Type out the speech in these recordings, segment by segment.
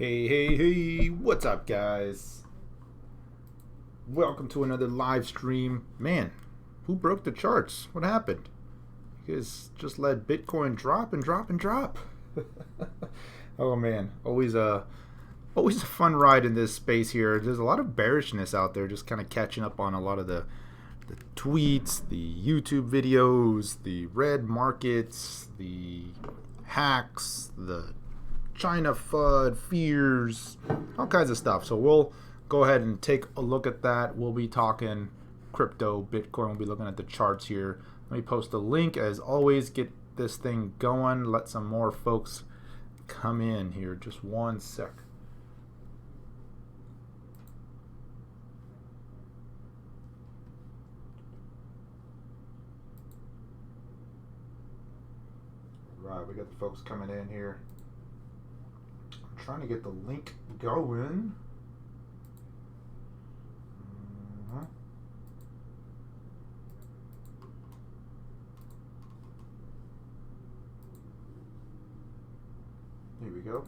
Hey, what's up, guys? Welcome to another live stream. Man, who broke the charts? What happened? You guys just let Bitcoin drop and drop and drop. Oh man, always a fun ride in this space here. There's a lot of bearishness out there, just kind of catching up on a lot of the tweets, the YouTube videos, the red markets, the hacks, the China FUD, fears, all kinds of stuff. So we'll go ahead and take a look at that. We'll be talking crypto, Bitcoin. We'll be looking at the charts here. Let me post a link. As always, get this thing going. Let some more folks come in here. Just one sec. Right, we got the folks coming in here. Trying to get the link going. Here we go.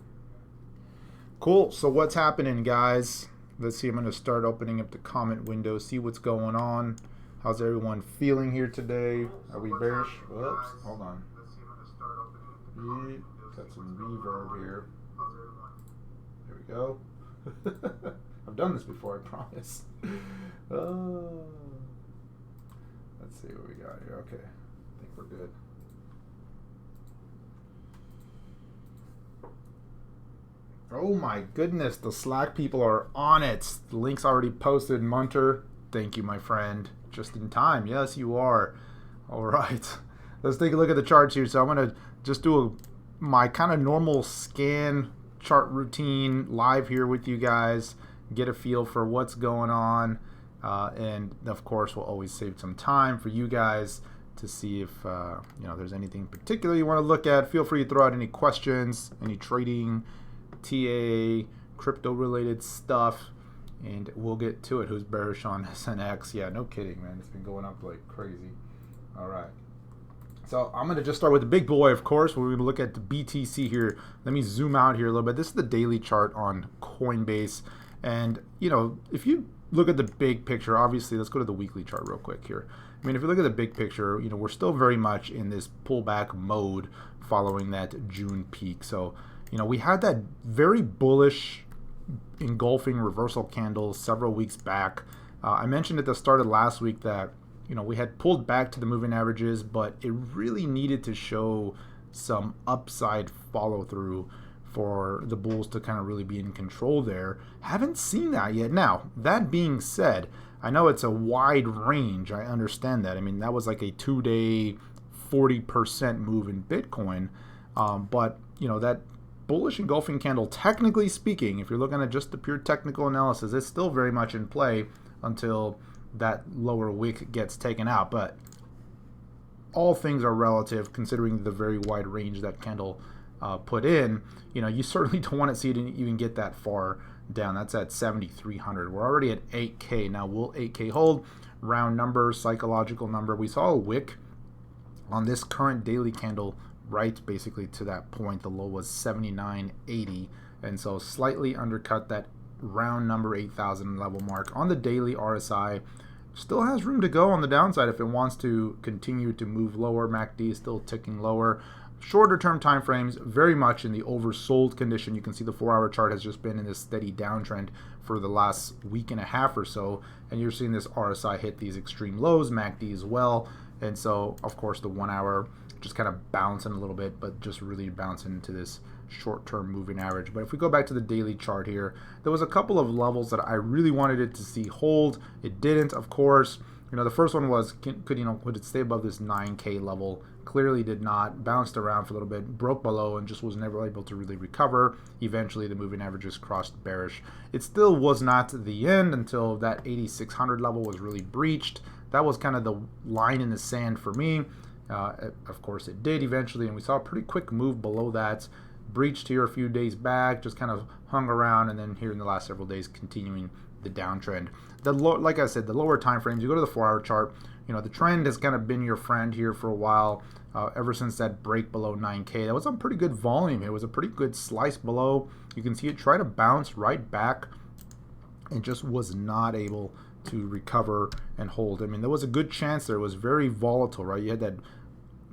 Cool. So what's happening, guys? Let's see. I'm going to start opening up the comment window, see what's going on. How's everyone feeling here today? Are we bearish? Whoops. Hold on. Yeah, got some reverb here. There we go. I've done this before, I promise. Oh. Let's see what we got here. Okay. I think we're good. Oh my goodness, the Slack people are on it. The link's already posted. Munter, thank you, my friend. Just in time. Yes, you are. All right. Let's take a look at the charts here. So I'm going to just do my kind of normal scan chart routine live here with you guys, get a feel for what's going on, and of course we'll always save some time for you guys to see if there's anything particular you want to look at. Feel free to throw out any questions, any trading, TA, crypto related stuff, and we'll get to it. Who's bearish on SNX? Yeah, no kidding, man. It's been going up like crazy. All right. So I'm going to just start with the big boy, of course. We're going to look at the BTC here. Let me zoom out here a little bit. This is the daily chart on Coinbase. And, if you look at the big picture, obviously, let's go to the weekly chart real quick here. I mean, if you look at the big picture, we're still very much in this pullback mode following that June peak. So, we had that very bullish engulfing reversal candle several weeks back. I mentioned at the start of last week that we had pulled back to the moving averages, but it really needed to show some upside follow through for the bulls to kind of really be in control there. Haven't seen that yet. Now, that being said, I know it's a wide range. I understand that. I mean, that was like a 2-day 40% move in Bitcoin. But, that bullish engulfing candle, technically speaking, if you're looking at just the pure technical analysis, it's still very much in play until that lower wick gets taken out. But all things are relative considering the very wide range that candle put in. You certainly don't want to see it even get that far down. That's at 7,300. We're already at 8K. Now, will 8K hold? Round number, psychological number. We saw a wick on this current daily candle right basically to that point. The low was 79.80, and so slightly undercut that round number 8,000 level mark. On the daily, RSI still has room to go on the downside if it wants to continue to move lower. MACD is still ticking lower. Shorter term time frames, very much in the oversold condition. You can see the 4-hour chart has just been in this steady downtrend for the last week and a half or so, and you're seeing this RSI hit these extreme lows, MACD as well. And so, of course, the 1 hour just kind of bouncing a little bit, but just really bouncing into this short-term moving average. But if we go back to the daily chart here, there was a couple of levels that I really wanted it to see hold. It didn't, of course. The first one was, could it stay above this 9K level? Clearly did not. Bounced around for a little bit, broke below, and just was never able to really recover. Eventually, the moving averages crossed bearish. It still was not the end until that 8,600 level was really breached. That was kind of the line in the sand for me. Of course, it did eventually, and we saw a pretty quick move below that. Breached here a few days back, just kind of hung around, and then here in the last several days continuing the downtrend. Like I said, the lower time frames, you go to the 4-hour chart, the trend has kind of been your friend here for a while. ever since that break below 9K. That was a pretty good volume. It was a pretty good slice below. You can see it try to bounce right back and just was not able to recover and hold. I mean, there was a good chance there. It was very volatile, right? You had that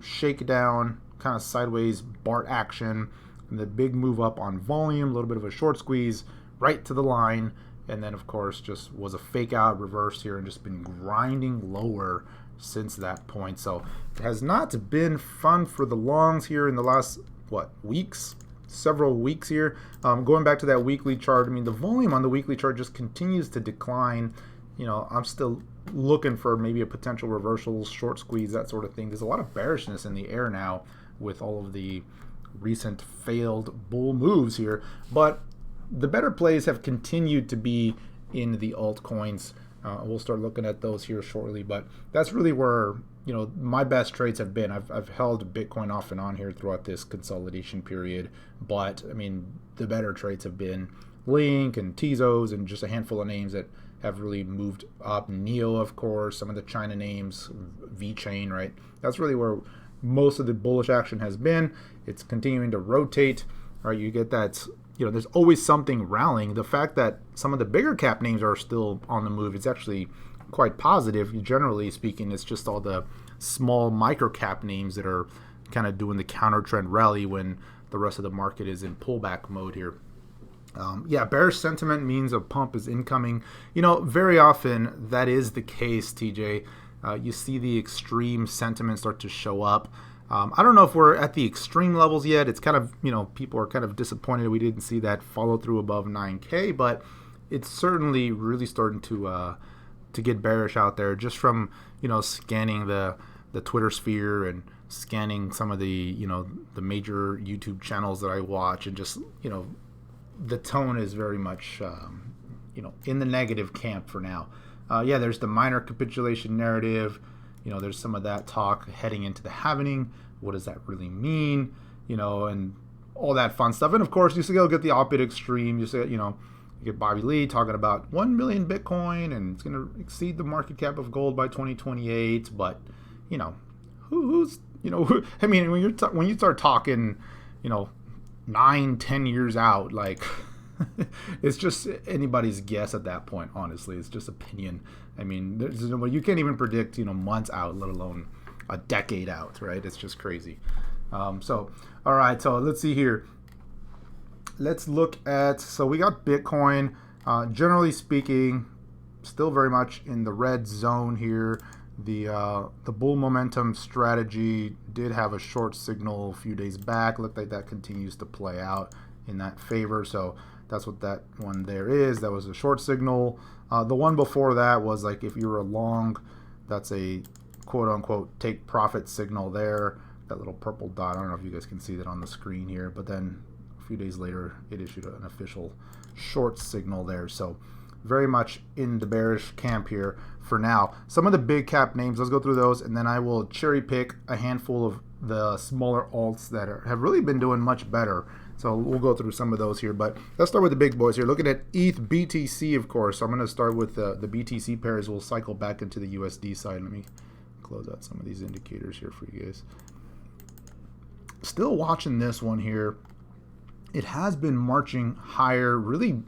shakedown, kind of sideways BART action, and the big move up on volume, a little bit of a short squeeze right to the line, and then of course just was a fake out reverse here and just been grinding lower since that point. So it has not been fun for the longs here in the last weeks, several weeks here. Going back to that weekly chart, I mean, the volume on the weekly chart just continues to decline. You know, I'm still looking for maybe a potential reversal, short squeeze, that sort of thing. There's a lot of bearishness in the air now with all of the recent failed bull moves here, but the better plays have continued to be in the altcoins. We'll start looking at those here shortly, but that's really where, you know, my best trades have been. I've held Bitcoin off and on here throughout this consolidation period, but I mean, the better trades have been Link and Tezos and just a handful of names that have really moved up. Neo, of course, some of the China names, VeChain, right? That's really where most of the bullish action has been. It's continuing to rotate, right? You get that, you know, there's always something rallying. The fact that some of the bigger cap names are still on the move, it's actually quite positive. Generally speaking, it's just all the small micro cap names that are kind of doing the counter trend rally when the rest of the market is in pullback mode here. Yeah, bearish sentiment means a pump is incoming. You know, very often that is the case, TJ. You see the extreme sentiment start to show up. I don't know if we're at the extreme levels yet. It's kind of, you know, people are kind of disappointed we didn't see that follow through above 9K, but it's certainly really starting to get bearish out there just from, you know, scanning the Twitter sphere and scanning some of the, you know, the major YouTube channels that I watch, and just, you know, the tone is very much, you know, in the negative camp for now. Yeah, there's the minor capitulation narrative. You know, there's some of that talk heading into the halvening. What does that really mean? You know, and all that fun stuff. And of course, you still get the opposite extreme. You see, you know, you get Bobby Lee talking about 1 million Bitcoin and it's going to exceed the market cap of gold by 2028. But, you know, who's, you know, I mean, when you start talking, you know, 9-10 years out, like it's just anybody's guess at that point. Honestly, it's just opinion. I mean, you can't even predict, you know, months out, let alone a decade out, right? It's just crazy. So all right, so let's see here. Let's look at, so we got Bitcoin, generally speaking, still very much in the red zone here. The bull momentum strategy did have a short signal a few days back. Looked like that continues to play out in that favor. So that's what that one there is. That was a short signal. The one before that was like, if you were long, that's a quote unquote take profit signal there. That little purple dot. I don't know if you guys can see that on the screen here, but then a few days later, it issued an official short signal there. So very much in the bearish camp here for now. Some of the big cap names, let's go through those, and then I will cherry pick a handful of the smaller alts that have really been doing much better. So we'll go through some of those here, but let's start with the big boys here. Looking at ETH BTC, of course. So I'm going to start with the BTC pairs. We'll cycle back into the USD side. Let me close out some of these indicators here for you guys. Still watching this one here. It has been marching higher, really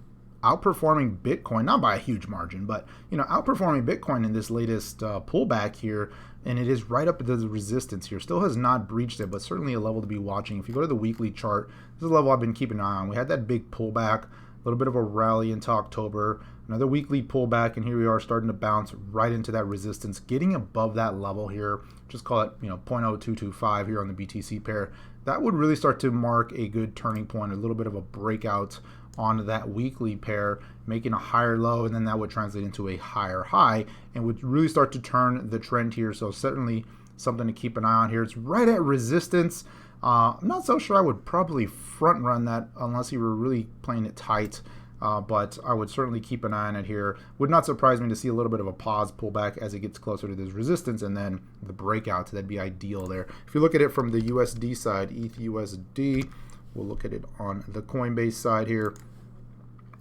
outperforming Bitcoin, not by a huge margin, but, you know, outperforming Bitcoin in this latest pullback here, and it is right up to the resistance here. Still has not breached it, but certainly a level to be watching. If you go to the weekly chart, this is a level I've been keeping an eye on. We had that big pullback, a little bit of a rally into October, another weekly pullback, and here we are starting to bounce right into that resistance, getting above that level here. Just call it, you know, 0.0225 here on the BTC pair. That would really start to mark a good turning point, a little bit of a breakout on that weekly pair, making a higher low, and then that would translate into a higher high and would really start to turn the trend here. So certainly something to keep an eye on here. It's right at resistance. I'm not so sure I would probably front run that unless you were really playing it tight, but I would certainly keep an eye on it here. Would not surprise me to see a little bit of a pause pullback as it gets closer to this resistance, and then the breakout. So that'd be ideal there. If you look at it from the USD side, ETH USD, we'll look at it on the Coinbase side here.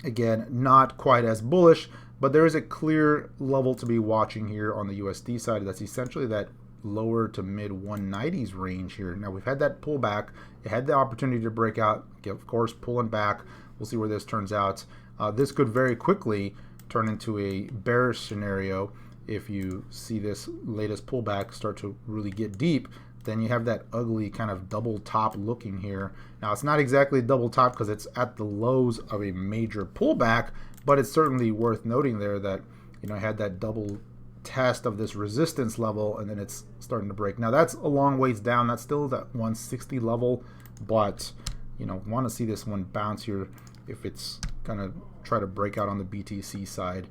Again, not quite as bullish, but there is a clear level to be watching here on the USD side. That's essentially that lower to mid 190s range here. Now we've had that pullback. It had the opportunity to break out, of course, pulling back. We'll see where this turns out. This could very quickly turn into a bearish scenario if you see this latest pullback start to really get deep. Then you have that ugly kind of double top looking here. Now it's not exactly a double top because it's at the lows of a major pullback, but it's certainly worth noting there that, you know, I had that double test of this resistance level and then it's starting to break. Now that's a long ways down. That's still that 160 level, but you know, want to see this one bounce here if it's gonna try to break out on the BTC side.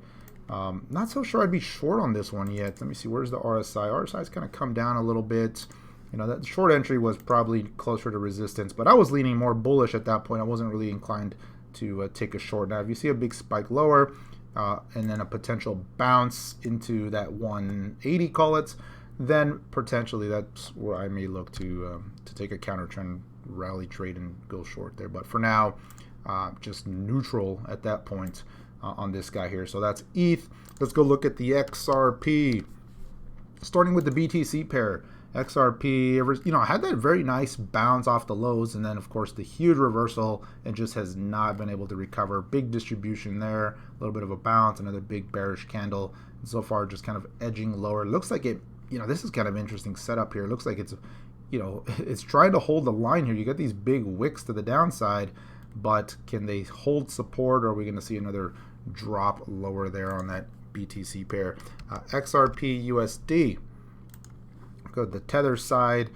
Not so sure I'd be short on this one yet. Let me see, where's the RSI? RSI's kind of come down a little bit. You know, that short entry was probably closer to resistance, but I was leaning more bullish at that point. I wasn't really inclined to take a short. Now, if you see a big spike lower and then a potential bounce into that 180, call it, then potentially that's where I may look to take a counter trend rally trade and go short there. But for now, just neutral at that point on this guy here. So that's ETH. Let's go look at the XRP. Starting with the BTC pair. XRP, you know, had that very nice bounce off the lows, and then of course the huge reversal and just has not been able to recover. Big distribution there, a little bit of a bounce, another big bearish candle, and so far just kind of edging lower. Looks like it, you know, this is kind of interesting setup here. It looks like it's, you know, it's trying to hold the line here. You get these big wicks to the downside, but can they hold support, or are we going to see another drop lower there on that BTC pair? XRP USD. Go to the Tether side,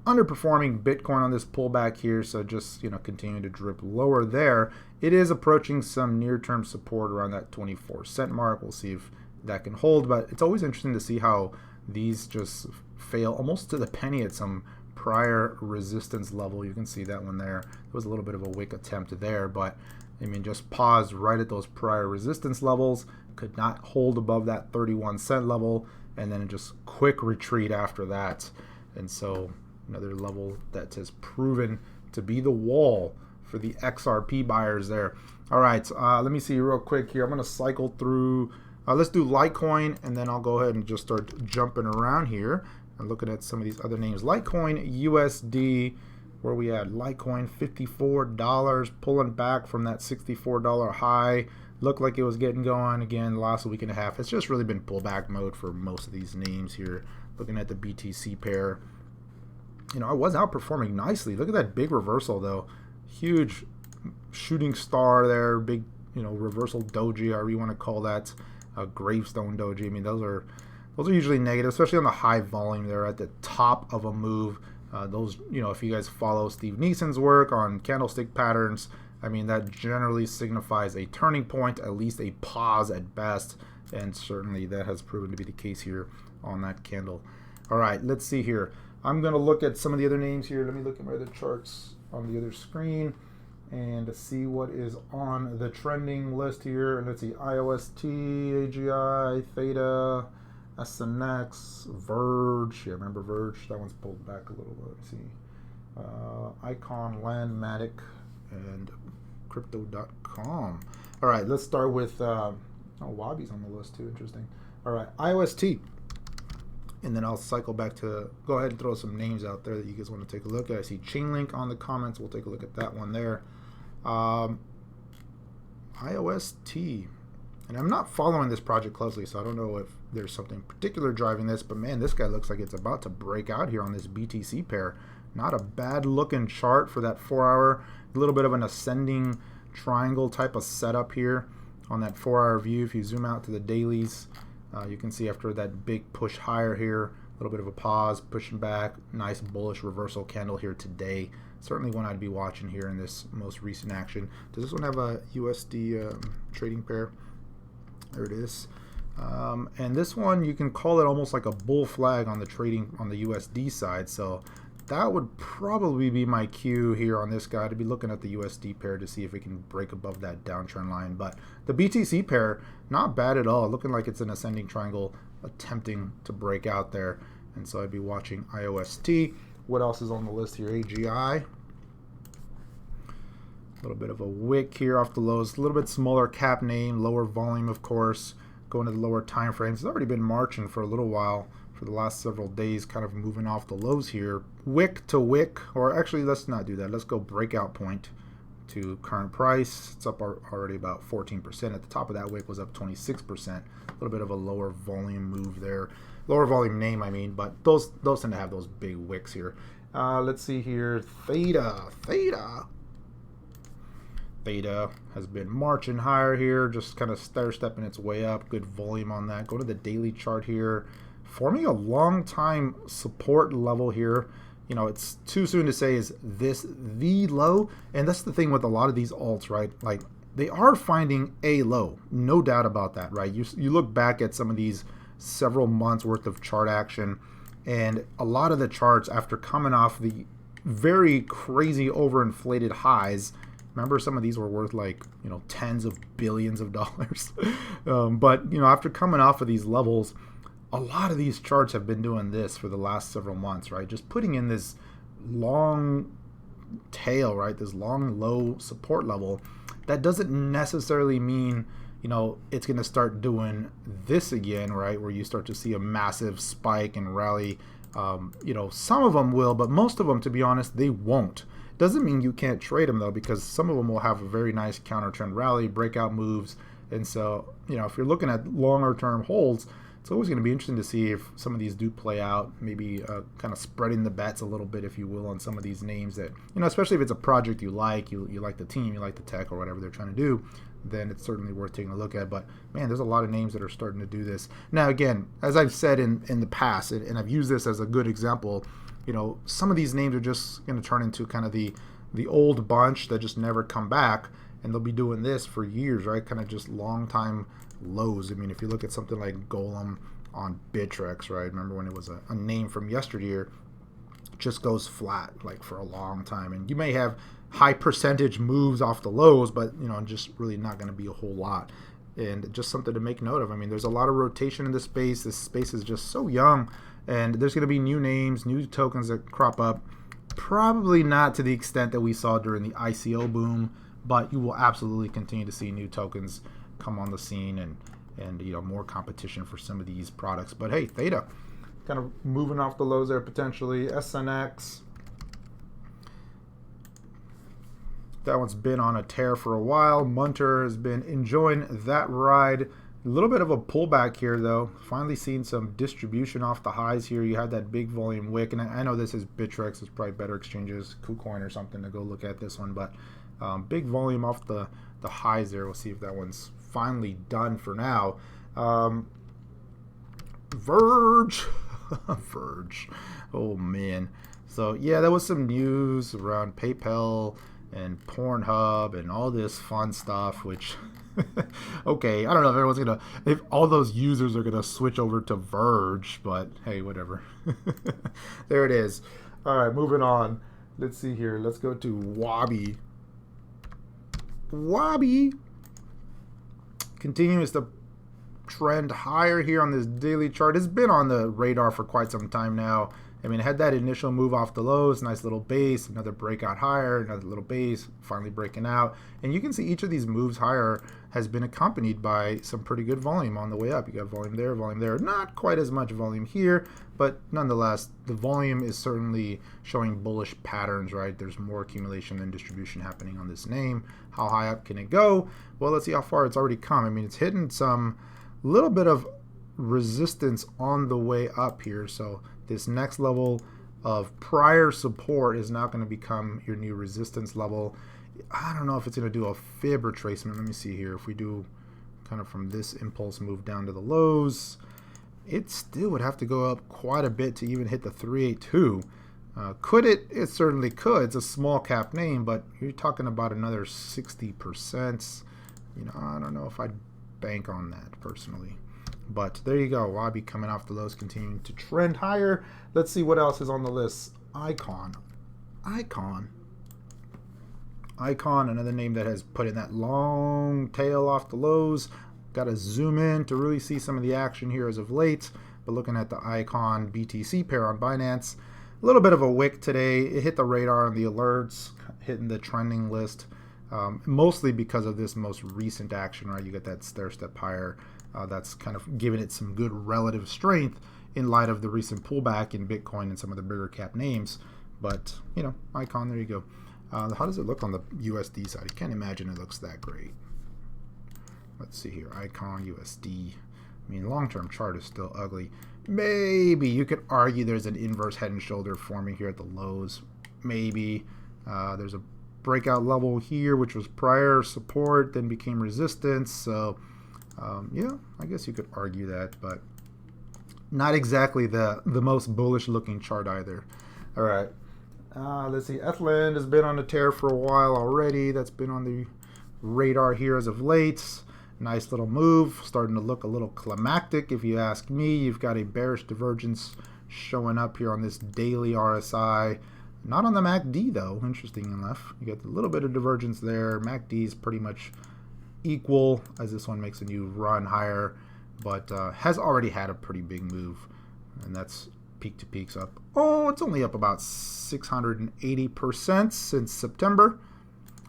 underperforming Bitcoin on this pullback here, so just, you know, continuing to drip lower there. It is approaching some near-term support around that 24-cent mark. We'll see if that can hold, but it's always interesting to see how these just fail almost to the penny at some prior resistance level. You can see that one there. There was a little bit of a wick attempt there, but I mean, just paused right at those prior resistance levels, could not hold above that 31-cent level, and then just quick retreat after that. And so another level that has proven to be the wall for the XRP buyers there. All right, let me see real quick here. I'm going to cycle through. Let's do Litecoin, and then I'll go ahead and just start jumping around here and looking at some of these other names. Litecoin USD, where we had Litecoin $54, pulling back from that $64 high. Looked like it was getting going again the last week and a half. It's just really been pullback mode for most of these names here. Looking at the BTC pair, you know, I was outperforming nicely. Look at that big reversal though. Huge shooting star there. Big, you know, reversal doji, however you want to call that. Gravestone doji. I mean, those are usually negative, especially on the high volume there at the top of a move. Those, you know, if you guys follow Steve Neeson's work on candlestick patterns, I mean, that generally signifies a turning point, at least a pause at best, and certainly that has proven to be the case here on that candle. All right, let's see here. I'm going to look at some of the other names here. Let me look at my other charts on the other screen and see what is on the trending list here. And let's see, IOST, AGI, Theta, SNX, Verge. Yeah, remember Verge? That one's pulled back a little bit. Let's see. Icon, Landmatic, and Crypto.com. All right, let's start with Wabi's on the list too. Interesting. All right, IOST, and then I'll cycle back to go ahead and throw some names out there that you guys want to take a look at. I see Chainlink on the comments. We'll take a look at that one there. IOST, and I'm not following this project closely, so I don't know if there's something particular driving this, but man, this guy looks like it's about to break out here on this BTC pair. Not a bad looking chart for that 4 hour. A little bit of an ascending triangle type of setup here on that 4 hour view. If you zoom out to the dailies, you can see after that big push higher here, a little bit of a pause, pushing back, nice bullish reversal candle here today. Certainly one I'd be watching here in this most recent action. Does this one have a USD trading pair? There it is. And this one, you can call it almost like a bull flag on the trading on the USD side. So that would probably be my cue here on this guy, to be looking at the USD pair to see if it can break above that downtrend line. But the BTC pair, not bad at all. Looking like it's an ascending triangle attempting to break out there. And so I'd be watching IOST. What else is on the list here? AGI. A little bit of a wick here off the lows. A little bit smaller cap name, lower volume, of course. Going to the lower time frames. It's already been marching for a little while for the last several days, kind of moving off the lows here. Wick to wick, or actually let's not do that. Let's go breakout point to current price. It's up already about 14%. At the top of that wick was up 26%. A little bit of a lower volume move there. Lower volume name, I mean, but those tend to have those big wicks here. Let's see here. Theta has been marching higher here, just kind of stair-stepping its way up. Good volume on that. Go to the daily chart here. Forming a long time support level here. You know, it's too soon to say is this the low, and that's the thing with a lot of these alts, right? Like, they are finding a low, no doubt about that, right? You look back at some of these several months worth of chart action, and a lot of the charts, after coming off the very crazy overinflated highs, remember some of these were worth like, you know, tens of billions of dollars. But, you know, after coming off of these levels, a lot of these charts have been doing this for the last several months, right? Just putting in this long tail, right? This long low support level. That doesn't necessarily mean, you know, it's going to start doing this again, right? Where you start to see a massive spike and rally. You know, some of them will, but most of them, to be honest, they won't. Doesn't mean you can't trade them though, because some of them will have a very nice counter trend rally, breakout moves. And so, you know, if you're looking at longer term holds, it's always going to be interesting to see if some of these do play out, maybe kind of spreading the bets a little bit, if you will, on some of these names that, you know, especially if it's a project you like the team, you like the tech or whatever they're trying to do, then it's certainly worth taking a look at. But man, there's a lot of names that are starting to do this. Now, again, as I've said in the past, and I've used this as a good example, you know, some of these names are just going to turn into kind of the old bunch that just never come back, and they'll be doing this for years, right? Kind of just long time lows. I mean, if you look at something like Golem on Bittrex, right? Remember when it was a name from yesteryear, just goes flat like for a long time, and you may have high percentage moves off the lows, but you know, just really not going to be a whole lot. And just something to make note of. I mean, there's a lot of rotation in this space. This space is just so young, and there's going to be new names, new tokens that crop up. Probably not to the extent that we saw during the ICO boom, but you will absolutely continue to see new tokens come on the scene, and you know, more competition for some of these products. But hey, Theta kind of moving off the lows there potentially. SNX, that one's been on a tear for a while. Munter has been enjoying that ride. A little bit of a pullback here though. Finally seeing some distribution off the highs here. You had that big volume wick, and I know this is Bittrex, it's probably better exchanges, KuCoin or something to go look at this one, but big volume off the highs there. We'll see if that one's finally done for now. Verge. Verge. Oh man. So yeah, there was some news around PayPal and Pornhub and all this fun stuff, which okay, I don't know if everyone's if all those users are gonna switch over to Verge, but hey, whatever. There it is. All right, moving on. Let's see here. Let's go to Wabi. Wabi continues to trend higher here on this daily chart. It's been on the radar for quite some time now. I mean, it had that initial move off the lows, nice little base, another breakout higher, another little base, finally breaking out. And you can see each of these moves higher has been accompanied by some pretty good volume on the way up. You got volume there. Not quite as much volume here, but nonetheless, the volume is certainly showing bullish patterns, right? There's more accumulation than distribution happening on this name. How high up can it go? Well, let's see how far it's already come. I mean, it's hitting some little bit of resistance on the way up here. So this next level of prior support is now going to become your new resistance level. I don't know if it's going to do a fib retracement. Let me see here. If we do kind of from this impulse move down to the lows, it still would have to go up quite a bit to even hit the 382. Could it? It certainly could. It's a small cap name, but you're talking about another 60%. You know, I don't know if I'd bank on that personally. But there you go. Wabi coming off the lows, continuing to trend higher. Let's see what else is on the list. Icon, another name that has put in that long tail off the lows. Got to zoom in to really see some of the action here as of late. But looking at the Icon BTC pair on Binance, a little bit of a wick today. It hit the radar on the alerts, hitting the trending list, mostly because of this most recent action, right? You got that stair step higher. That's kind of giving it some good relative strength in light of the recent pullback in Bitcoin and some of the bigger cap names. But, you know, icon, there you go. How does it look on the USD side? I can't imagine it looks that great. Let's see here, icon, USD. I mean, long-term chart is still ugly. Maybe you could argue there's an inverse head and shoulder forming here at the lows. Maybe there's a breakout level here, which was prior support, then became resistance. So, yeah, I guess you could argue that, but not exactly the most bullish looking chart either. All right, let's see. Ethland has been on a tear for a while already. That's been on the radar here as of late. Nice little move, starting to look a little climactic if you ask me. You've got a bearish divergence showing up here on this daily RSI. Not on the MACD though, interesting enough. You get a little bit of divergence there. MACD is pretty much equal as this one makes a new run higher, but has already had a pretty big move, and that's peak to peaks up. Oh, it's only up about 680% since September.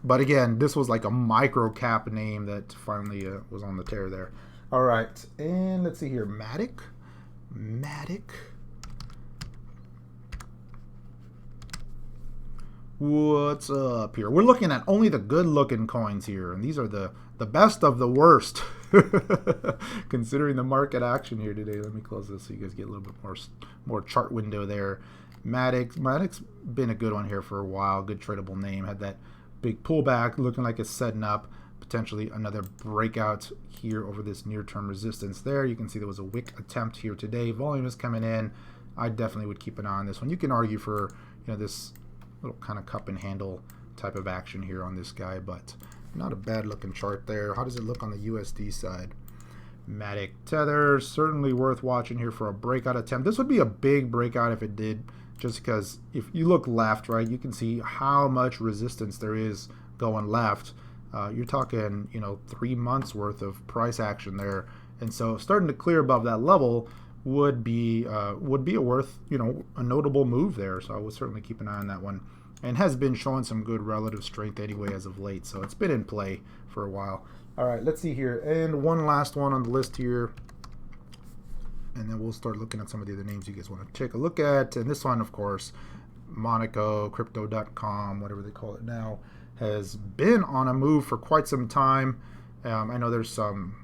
But again, this was like a micro cap name that finally was on the tear there. All right, and let's see here, Matic. What's up here? We're looking at only the good-looking coins here, and these are the best of the worst, considering the market action here today. Let me close this so you guys get a little bit more chart window there. Matic's been a good one here for a while. Good tradable name. Had that big pullback, looking like it's setting up potentially another breakout here over this near-term resistance there. You can see there was a wick attempt here today. Volume is coming in. I definitely would keep an eye on this one. You can argue for, you know, this little kind of cup and handle type of action here on this guy, but not a bad looking chart there. How does it look on the USD side? Matic Tether, certainly worth watching here for a breakout attempt. This would be a big breakout if it did, just because if you look left, right, you can see how much resistance there is going left. You're talking, you know, 3 months worth of price action there, and so starting to clear above that level would be a worth, you know, a notable move there. So I would certainly keep an eye on that one, and has been showing some good relative strength anyway as of late. So it's been in play for a while. All right, let's see here, and one last one on the list here, and then we'll start looking at some of the other names you guys want to take a look at. And this one, of course, Monaco, Crypto.com, whatever they call it now, has been on a move for quite some time. I know there's some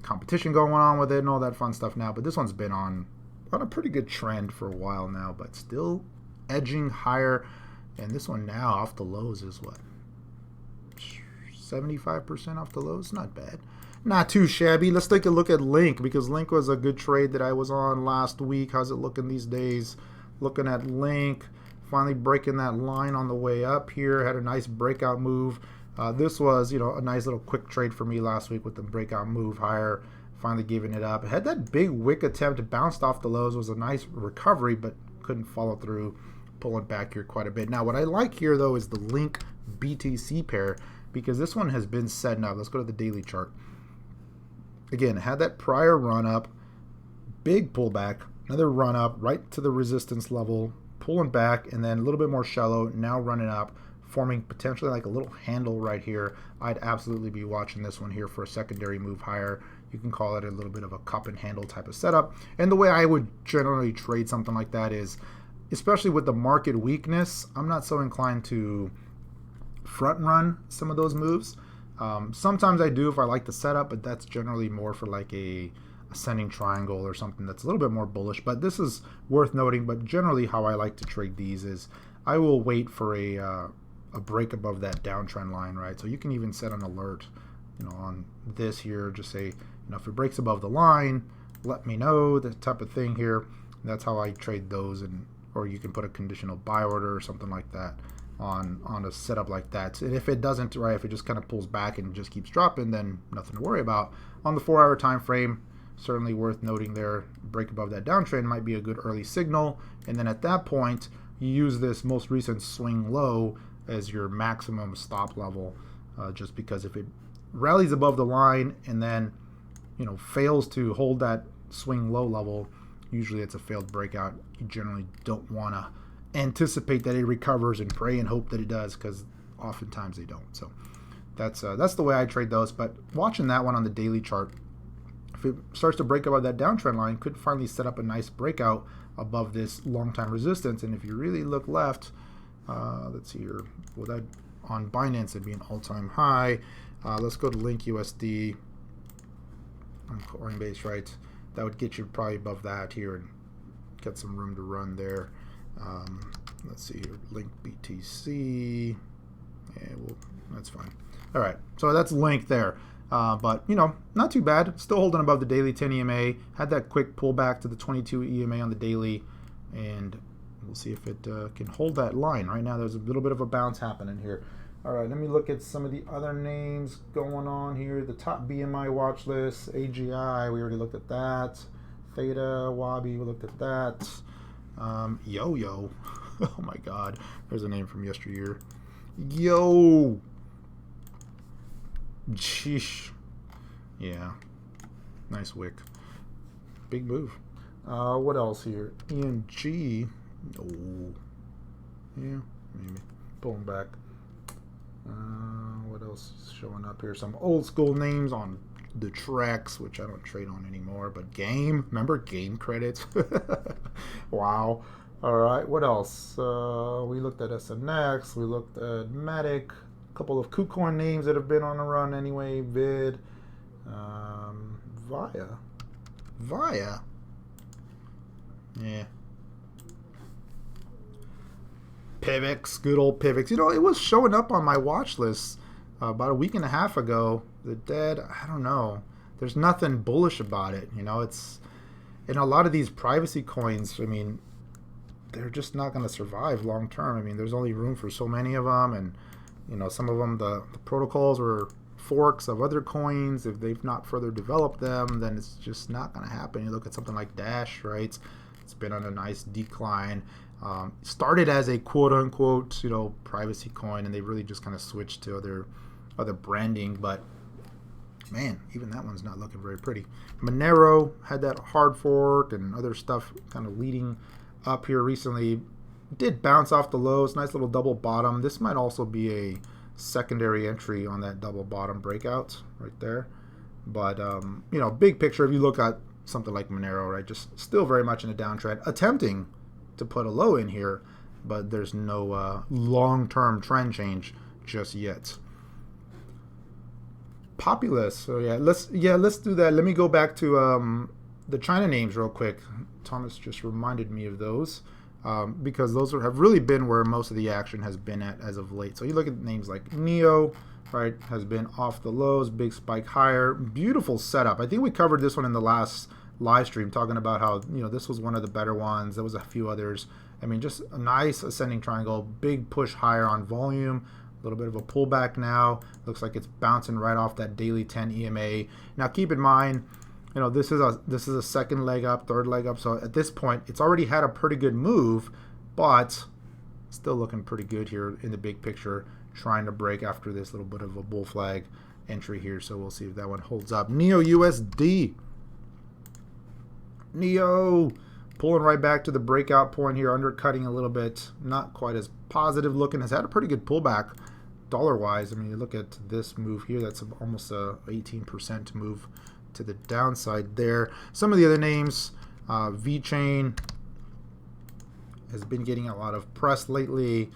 competition going on with it and all that fun stuff now, but this one's been on a pretty good trend for a while now, but still edging higher. And this one now off the lows is what? 75% off the lows? Not bad. Not too shabby. Let's take a look at Link, because Link was a good trade that I was on last week. How's it looking these days? Looking at Link, finally breaking that line on the way up here. Had a nice breakout move. This was, you know, a nice little quick trade for me last week with the breakout move higher. Finally giving it up. Had that big wick attempt, bounced off the lows. Was a nice recovery, but couldn't follow through. Pulling back here quite a bit. Now, what I like here, though, is the Link BTC pair, because this one has been setting up. Let's go to the daily chart. Again, had that prior run up, big pullback, another run up right to the resistance level, pulling back, and then a little bit more shallow, now running up, forming potentially like a little handle right here. I'd absolutely be watching this one here for a secondary move higher. You can call it a little bit of a cup and handle type of setup. And the way I would generally trade something like that is, especially with the market weakness, I'm not so inclined to front run some of those moves. Sometimes I do if I like the setup, but that's generally more for like a ascending triangle or something that's a little bit more bullish. But this is worth noting. But generally how I like to trade these is I will wait for a break above that downtrend line, right? So you can even set an alert, you know, on this here. Just say, you know, if it breaks above the line, let me know, that type of thing here. That's how I trade those, and or you can put a conditional buy order or something like that on a setup like that. And if it doesn't, right, if it just kind of pulls back and just keeps dropping, then nothing to worry about. On the 4-hour time frame, certainly worth noting there, break above that downtrend might be a good early signal. And then at that point, you use this most recent swing low as your maximum stop level, just because if it rallies above the line and then, you know, fails to hold that swing low level, usually it's a failed breakout. You generally don't want to anticipate that it recovers and pray and hope that it does, because oftentimes they don't. So that's the way I trade those. But watching that one on the daily chart, if it starts to break above that downtrend line, could finally set up a nice breakout above this long time resistance. And if you really look left, let's see here, well, that on Binance it'd be an all-time high. Let's go to Link USD on Coinbase, right? That would get you probably above that here and get some room to run there. Let's see here, Link BTC. Yeah, well, that's fine. All right, so that's Link there. But, you know, not too bad. Still holding above the daily 10 EMA. Had that quick pullback to the 22 EMA on the daily. And we'll see if it can hold that line. Right now, there's a little bit of a bounce happening here. All right, let me look at some of the other names going on here. The top BMI watch list, AGI, we already looked at that. Theta, Wabi, we looked at that. Yo-Yo. Oh, my God. There's a name from yesteryear. Yo! Sheesh. Yeah. Nice wick. Big move. What else here? ENG. Oh. Yeah, maybe. Pulling back. What else is showing up here? Some old school names on the Trex, which I don't trade on anymore. But Game. Remember Game credits? Wow. All right. What else? We looked at SNX. We looked at Matic. Couple of KuCoin names that have been on a run anyway. Vid, Via, yeah. Pivx, good old Pivx. You know, it was showing up on my watch list about a week and a half ago. The dead, I don't know. There's nothing bullish about it. You know, it's in a lot of these privacy coins. I mean, they're just not going to survive long term. I mean, there's only room for so many of them, and you know, some of them, the protocols were forks of other coins. If they've not further developed them, then it's just not going to happen. You look at something like Dash, right? It's been on a nice decline. Started as a quote-unquote, you know, privacy coin, and they really just kind of switched to other branding. But man, even that one's not looking very pretty. Monero had that hard fork and other stuff kind of leading up here recently. Did bounce off the lows, nice little double bottom. This might also be a secondary entry on that double bottom breakout right there. But, you know, big picture, if you look at something like Monero, right, just still very much in a downtrend, attempting to put a low in here, but there's no long-term trend change just yet. Populous, so let's do that. Let me go back to the China names real quick. Thomas just reminded me of those. Because those have really been where most of the action has been at as of late. So you look at names like Neo, right, has been off the lows, big spike higher, beautiful setup. I think we covered this one in the last live stream, talking about how, you know, this was one of the better ones. There was a few others. I mean, just a nice ascending triangle, big push higher on volume, a little bit of a pullback now. Looks like it's bouncing right off that daily 10 EMA. Now keep in mind, you know, this is a second leg up, third leg up. So at this point, it's already had a pretty good move, but still looking pretty good here in the big picture, trying to break after this little bit of a bull flag entry here. So we'll see if that one holds up. Neo USD. Neo pulling right back to the breakout point here, undercutting a little bit. Not quite as positive looking. Has had a pretty good pullback dollar-wise. I mean, you look at this move here, that's almost a 18% move to the downside there. Some of the other names, VeChain has been getting a lot of press lately.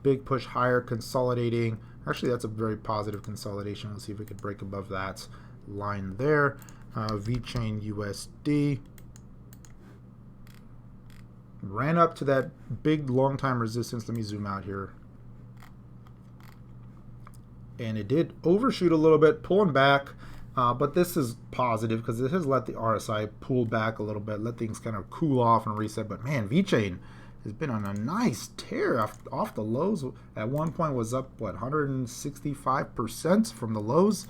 Big push higher, consolidating. Actually, that's a very positive consolidation. Let's see if we could break above that line there. VeChain USD ran up to that big long time resistance. Let me zoom out here. And it did overshoot a little bit, pulling back. But this is positive because it has let the RSI pull back a little bit, let things kind of cool off and reset. But man, VeChain has been on a nice tear off the lows. At one point was up, what, 165% from the lows.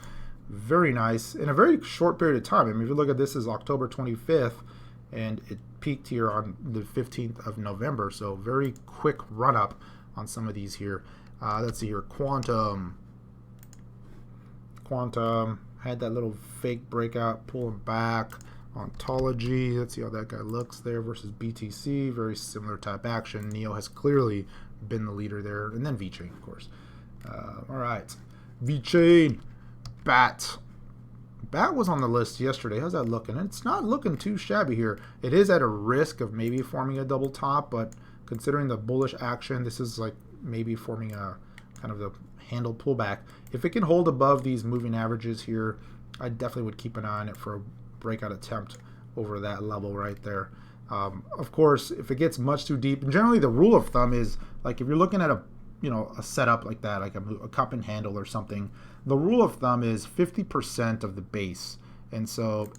Very nice in a very short period of time. I mean, if you look at this is October 25th, and it peaked here on the 15th of November. So very quick run up on some of these here. Let's see here, Quantum had that little fake breakout, pulling back. Ontology, let's see how that guy looks there versus BTC. Very similar type action. Neo has clearly been the leader there, and then VeChain, of course. All right, VeChain, BAT Bat was on the list yesterday. How's that looking? It's not looking too shabby here. It is at a risk of maybe forming a double top, but considering the bullish action, this is like maybe forming a kind of the handle pullback. If it can hold above these moving averages here, I definitely would keep an eye on it for a breakout attempt over that level right there. Of course, if it gets much too deep, and generally the rule of thumb is like if you're looking at a setup like that, like a cup and handle or something, the rule of thumb is 50% of the base. And so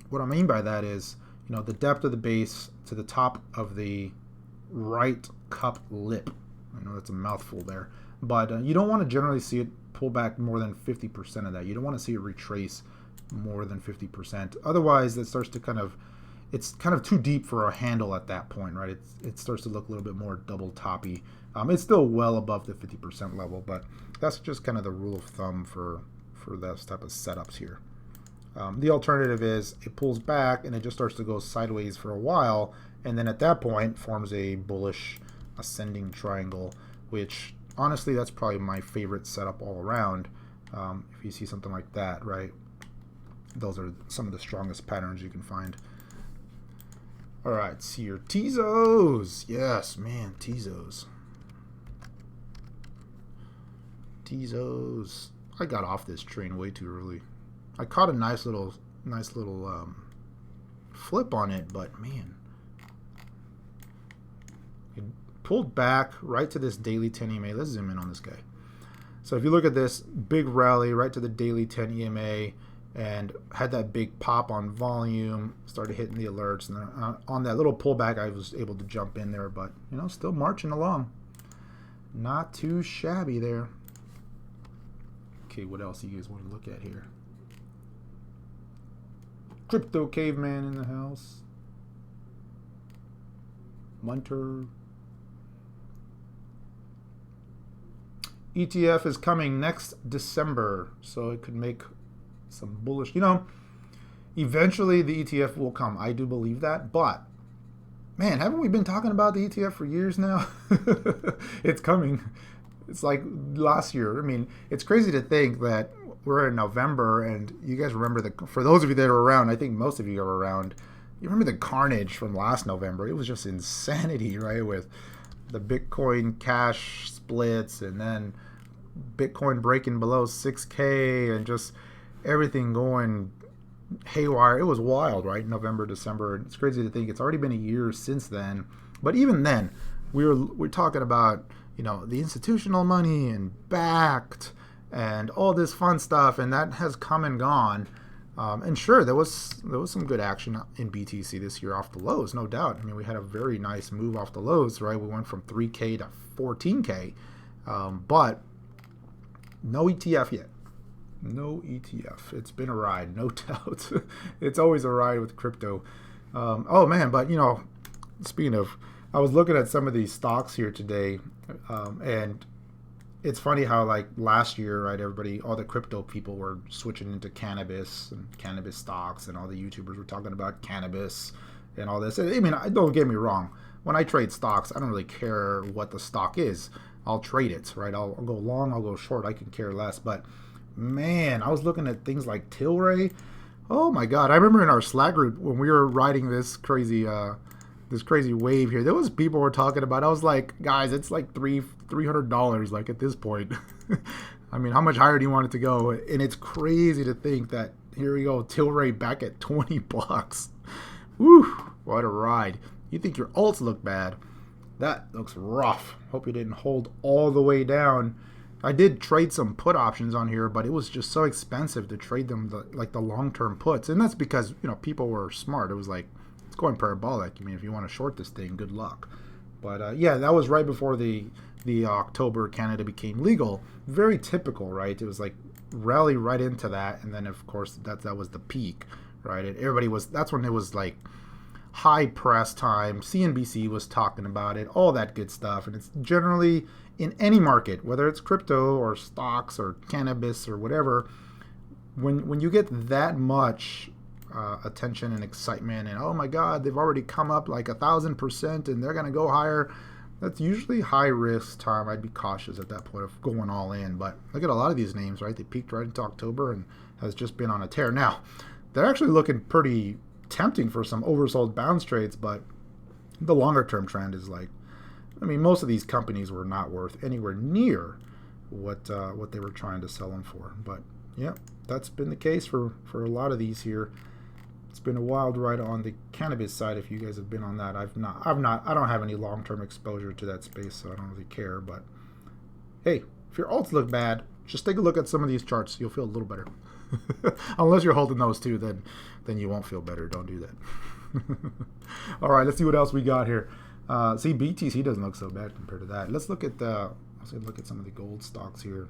what I mean by that is, the depth of the base to the top of the right cup lip. I know that's a mouthful there, but you don't want to generally see it pull back more than 50% of that. You don't want to see it retrace more than 50%. Otherwise, it starts to it's kind of too deep for a handle at that point, right? It starts to look a little bit more double toppy. It's still well above the 50% level, but that's just kind of the rule of thumb for this type of setups here. The alternative is it pulls back and it just starts to go sideways for a while, and then at that point forms a bullish ascending triangle, which honestly that's probably my favorite setup all around. If you see something like that, right? Those are some of the strongest patterns you can find. All right, see your Tezos. Yes, man, Tezos. Tezos. I got off this train way too early. I caught a nice little flip on it, but man, it pulled back right to this daily 10 EMA. Let's zoom in on this guy. So if you look at this big rally right to the daily 10 EMA and had that big pop on volume, started hitting the alerts, and then on that little pullback I was able to jump in there, but still marching along. Not too shabby there. Okay, what else do you guys want to look at here? Crypto Caveman in the house. Munter. ETF is coming next December, so it could make some bullish. Eventually the ETF will come. I do believe that, but man, haven't we been talking about the ETF for years now? It's coming. It's like last year. I mean, it's crazy to think that we're in November, and you guys remember for those of you that are around, I think most of you are around, you remember the carnage from last November. It was just insanity, right? With the Bitcoin cash splits and then Bitcoin breaking below 6K and just everything going haywire. It was wild, right? November, December. It's crazy to think it's already been a year since then. But even then, we're talking about the institutional money and backed and all this fun stuff, and that has come and gone. And sure, there was some good action in BTC this year off the lows, no doubt. I mean, we had a very nice move off the lows, right? We went from 3K to 14K, but no ETF yet. No ETF. It's been a ride, no doubt. It's always a ride with crypto. Oh man, but speaking of, I was looking at some of these stocks here today, and it's funny how like last year, right, all the crypto people were switching into cannabis and cannabis stocks, and all the YouTubers were talking about cannabis and all this. I mean, don't get me wrong. When I trade stocks, I don't really care what the stock is. I'll trade it, right? I'll go long, I'll go short. I can care less. But man, I was looking at things like Tilray. Oh my God! I remember in our Slack group when we were riding this crazy wave here, there was people were talking about. I was like, guys, it's like $300 like at this point. I mean, how much higher do you want it to go? And it's crazy to think that here we go, Tilray back at $20. Woo! What a ride! You think your alts look bad? That looks rough. Hope you didn't hold all the way down. I did trade some put options on here, but it was just so expensive to trade them the long-term puts, and that's because people were smart. It was like it's going parabolic. I mean, if you want to short this thing, good luck. But yeah, that was right before the October Canada became legal. Very typical, right? It was like rally right into that, and then of course that was the peak, right? And that's when it was like high press time. CNBC was talking about it, all that good stuff. And it's generally in any market, whether it's crypto or stocks or cannabis or whatever, when you get that much attention and excitement and oh my God, they've already come up like 1,000% and they're going to go higher, That's usually high risk time. I'd be cautious at that point of going all in. But look at a lot of these names, right? They peaked right into October and has just been on a tear. Now, they're actually looking pretty tempting for some oversold bounce trades, but the longer term trend is like, I mean, most of these companies were not worth anywhere near what they were trying to sell them for. But yeah, that's been the case for a lot of these here. It's been a wild ride on the cannabis side. If you guys have been on that, I don't have any long-term exposure to that space, so I don't really care. But hey, if your alts look bad, just take a look at some of these charts. You'll feel a little better. Unless you're holding those too, then you won't feel better. Don't do that. All right, let's see what else we got here. See, BTC doesn't look so bad compared to that. Let's look at some of the gold stocks here.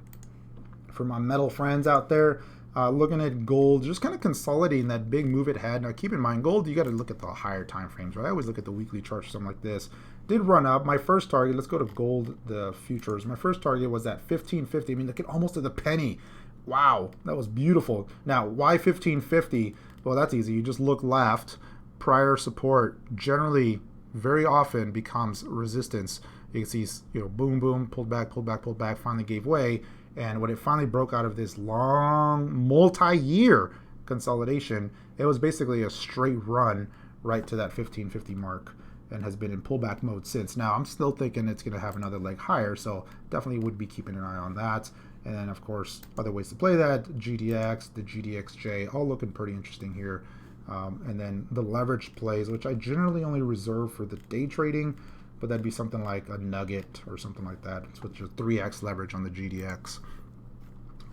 For my metal friends out there, looking at gold, just kind of consolidating that big move it had. Now, keep in mind, gold, you got to look at the higher time frames, right? I always look at the weekly chart or something like this. Did run up. My first target, let's go to gold, the futures. My first target was at 1550. I mean, look at almost to the penny. Wow, that was beautiful. Now, why 1550? Well, that's easy. You just look left. Prior support generally very often becomes resistance. You can see, boom, boom, pulled back, finally gave way. And when it finally broke out of this long multi-year consolidation, it was basically a straight run right to that 1550 mark and has been in pullback mode since. Now, I'm still thinking it's going to have another leg higher, so definitely would be keeping an eye on that. And then, of course, other ways to play that, GDX, the GDXJ, all looking pretty interesting here. And then the leverage plays, which I generally only reserve for the day trading, but that'd be something like a nugget or something like that. It's with your 3x leverage on the GDX.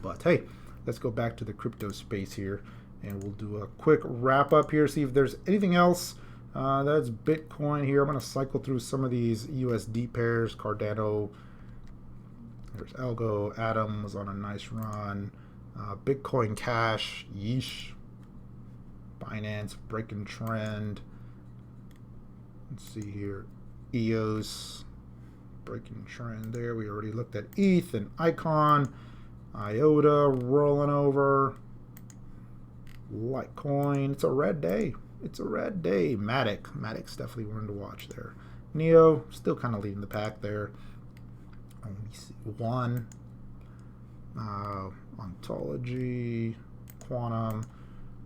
But hey, let's go back to the crypto space here, and we'll do a quick wrap up here, see if there's anything else. That's Bitcoin here. I'm going to cycle through some of these USD pairs. Cardano, there's Algo, Atom was on a nice run. Bitcoin Cash, yeesh. Binance breaking trend. Let's see here. EOS breaking trend there. We already looked at ETH and Icon. IOTA rolling over. Litecoin. It's a red day. It's a red day. Matic's definitely one to watch there. Neo still kind of leading the pack there. Let me see. One. Ontology. Quantum.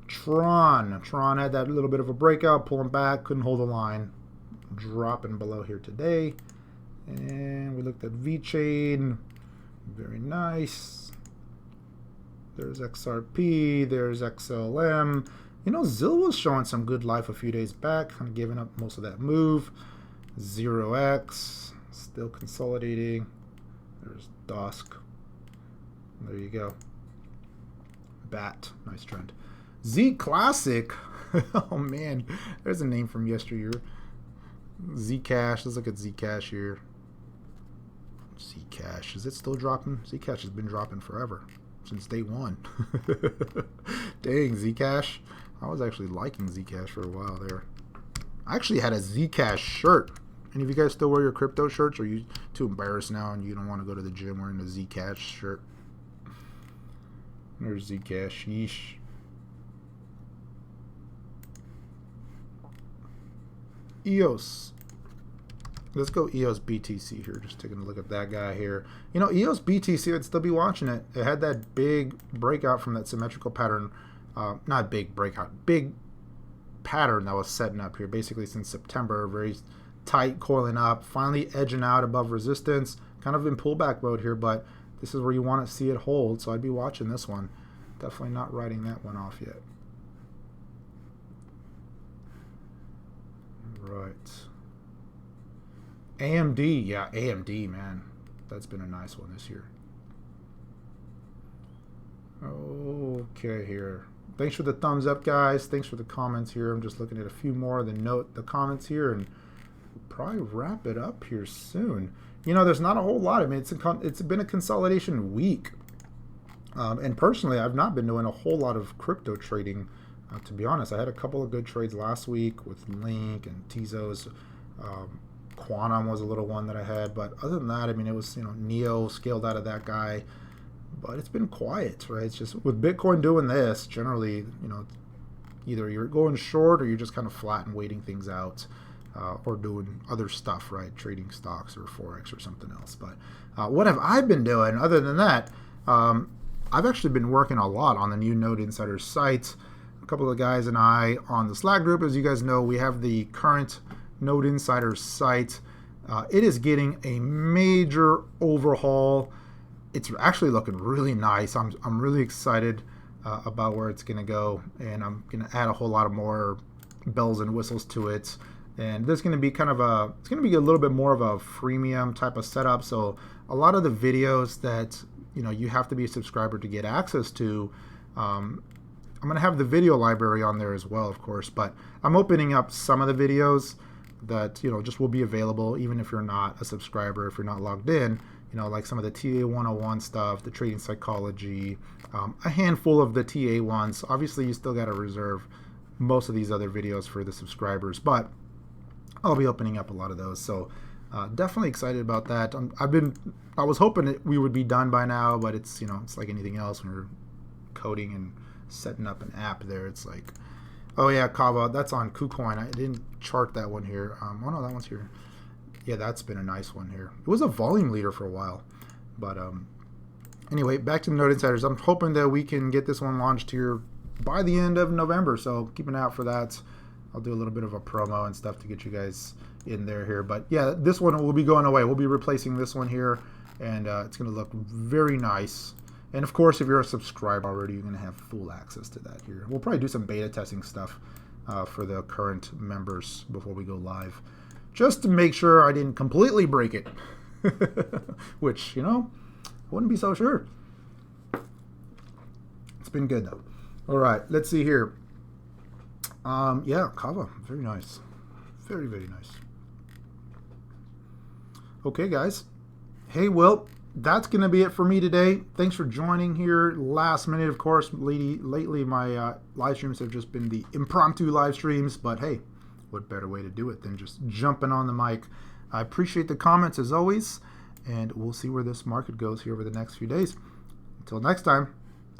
Tron had that little bit of a breakout, pulling back, couldn't hold the line, dropping below here today. And we looked at VeChain, very nice. There's XRP, there's XLM. ZIL was showing some good life a few days back, kind of giving up most of that move. 0x, still consolidating. There's Dusk. There you go. BAT, nice trend. Z Classic, oh man, there's a name from yesteryear. Zcash, let's look at Zcash here. Zcash, is it still dropping? Zcash has been dropping forever, since day one. Dang, Zcash. I was actually liking Zcash for a while there. I actually had a Zcash shirt. Any of you guys still wear your crypto shirts, or are you too embarrassed now and you don't want to go to the gym wearing a Zcash shirt? There's Zcash, yeesh. EOS. Let's go EOS BTC here. Just taking a look at that guy here. EOS BTC, I'd still be watching it. It had that big breakout from that symmetrical pattern. Not big breakout. Big pattern that was setting up here basically since September. Very tight, coiling up. Finally edging out above resistance. Kind of in pullback mode here, but this is where you want to see it hold. So I'd be watching this one. Definitely not writing that one off yet. Right. AMD, yeah, AMD, man. That's been a nice one this year. Okay, here. Thanks for the thumbs up, guys. Thanks for the comments here. I'm just looking at a few more of the comments here, and we'll probably wrap it up here soon. There's not a whole lot. I mean, it's been a consolidation week. And personally, I've not been doing a whole lot of crypto trading. To be honest, I had a couple of good trades last week with Link and Tezos. Quantum was a little one that I had, but other than that, I mean, it was Neo scaled out of that guy, but it's been quiet, right? It's just with Bitcoin doing this, generally, either you're going short or you're just kind of flat and waiting things out. or doing other stuff, right? Trading stocks or Forex or something else. But what have I been doing other than that? I've actually been working a lot on the new Node Insider site. A couple of guys and I on the Slack group, as you guys know, we have the current Node Insider site. It is getting a major overhaul. It's actually looking really nice. I'm really excited about where it's going to go, and I'm going to add a whole lot of more bells and whistles to it. And there's going to be it's going to be a little bit more of a freemium type of setup. So a lot of the videos that you have to be a subscriber to get access to, I'm going to have the video library on there as well, of course. But I'm opening up some of the videos that just will be available even if you're not a subscriber, if you're not logged in. Like some of the TA 101 stuff, the trading psychology, a handful of the TA ones. Obviously, you still got to reserve most of these other videos for the subscribers, but I'll be opening up a lot of those. So definitely excited about that. I was hoping we would be done by now, but it's it's like anything else when you're coding and setting up an app there. It's like, oh yeah, Kava, that's on KuCoin. I didn't chart that one here. Oh no, that one's here. Yeah, that's been a nice one here. It was a volume leader for a while. But anyway, back to the Node Insiders. I'm hoping that we can get this one launched here by the end of November. So keep an eye out for that. I'll do a little bit of a promo and stuff to get you guys in there here. But yeah, this one will be going away. We'll be replacing this one here. And it's going to look very nice. And of course, if you're a subscriber already, you're going to have full access to that here. We'll probably do some beta testing stuff for the current members before we go live, just to make sure I didn't completely break it, which, I wouldn't be so sure. It's been good, though. All right, let's see here. Yeah, Kava, very nice. Very, very nice. Okay, guys. Hey, well, that's going to be it for me today. Thanks for joining here last minute. Of course, lately my live streams have just been the impromptu live streams, but hey, what better way to do it than just jumping on the mic. I appreciate the comments as always, and we'll see where this market goes here over the next few days. Until next time.